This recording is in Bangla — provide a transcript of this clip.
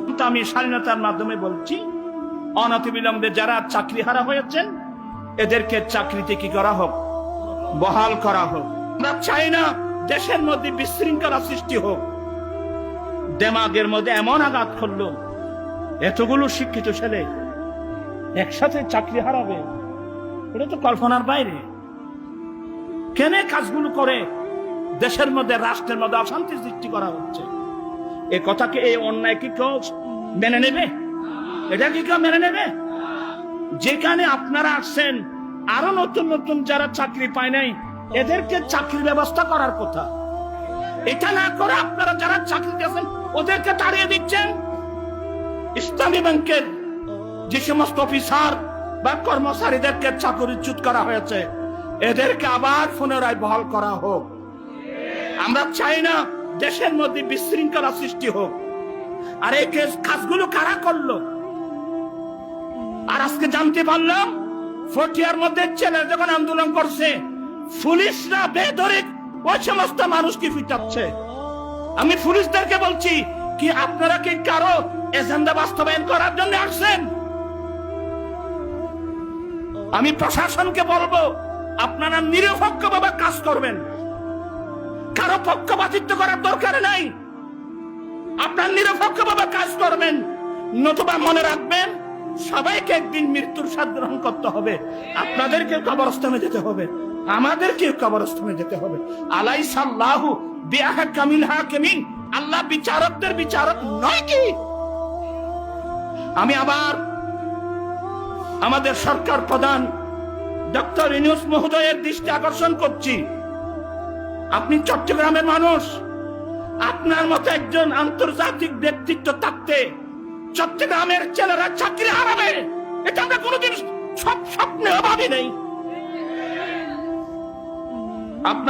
কিন্তু আমি স্বাধীনতার মাধ্যমে বলছি, অনতিবিলম্বে যারা চাকরি হারা হয়েছেন এদেরকে চাকরিতে কি করা হোক, বহাল করা হোক। আমরা চাই না দেশের মধ্যে বিশৃঙ্খলা সৃষ্টি হোক। দেমাগের মধ্যে এমন আঘাত করলো, এতগুলো শিক্ষিত ছেলে একসাথে চাকরি হারাবে, এটা তো কল্পনার বাইরে। কেন কাজগুলো করে দেশের মধ্যে, রাষ্ট্রের মধ্যে অশান্তি সৃষ্টি করা হচ্ছে? এ কথাকে, এই অন্যায় কি কেউ মেনে নেবে? এটা কি কেউ মেনে নেবে? যেখানে আপনারা আসছেন, আরো নতুন নতুন যারা চাকরি পায় নাই এদেরকে চাকরির ব্যবস্থা করার কথা। এটা না করে আপনারা যারা চাকরি দিয়েছেন ওদেরকে তাড়িয়ে দিচ্ছেন। ইসলামী ব্যাংকের যে সমস্ত অফিসার বা কর্মচারীদেরকে চাকরিচ্যুত করা হয়েছে এদেরকে আবার পুনরায় বহাল করা হোক। আমরা চাই না দেশের মধ্যে বিশৃঙ্খলা সৃষ্টি হোক। আর এই কাজগুলো কারা করলো? আর আজকে জানতে পারলাম ফটিয়ার মধ্যে ছেলে যখন আন্দোলন করছে, পুলিশরা বেধড়ক ওই সমস্ত মানুষকে পিটাচ্ছে। আমি পুলিশদেরকে বলছি, কি আপনারা কি কারো এজেন্ডা বাস্তবায়ন করার জন্য আসছেন? আমি প্রশাসনকে বলবো, আপনারা নিরপেক্ষভাবে কাজ করবেন, কারো পক্ষপাতিত্ব করার দরকার নাই। আপনার নিরপেক্ষভাবে কাজ করবেন, নতুবা মনে রাখবেন সবাইকে একদিন মৃত্যুর স্বাদ গ্রহণ করতে হবে। আপনাদেরকে কবরস্থানে যেতে হবে, আমাদেরকে কবরস্থানে যেতে হবে। আলাইসাল্লাহু বিআহকামিল হাকিমিন, আল্লাহ বিচারকদের বিচারক নয় কি? আমি আবার আমাদের সরকার প্রধান ডক্টর ইউনূস মহোদয়ের দৃষ্টি আকর্ষণ করছি। আপনি চট্টগ্রামের মানুষ, আপনার মতো একজন আন্তর্জাতিক ব্যক্তিত্ব থাকতে চট্টগ্রামের ছেলেরা চাকরি হারাবে, এটা আমরা কোনোদিন স্বপ্নেও ভাবি নাই। আপনার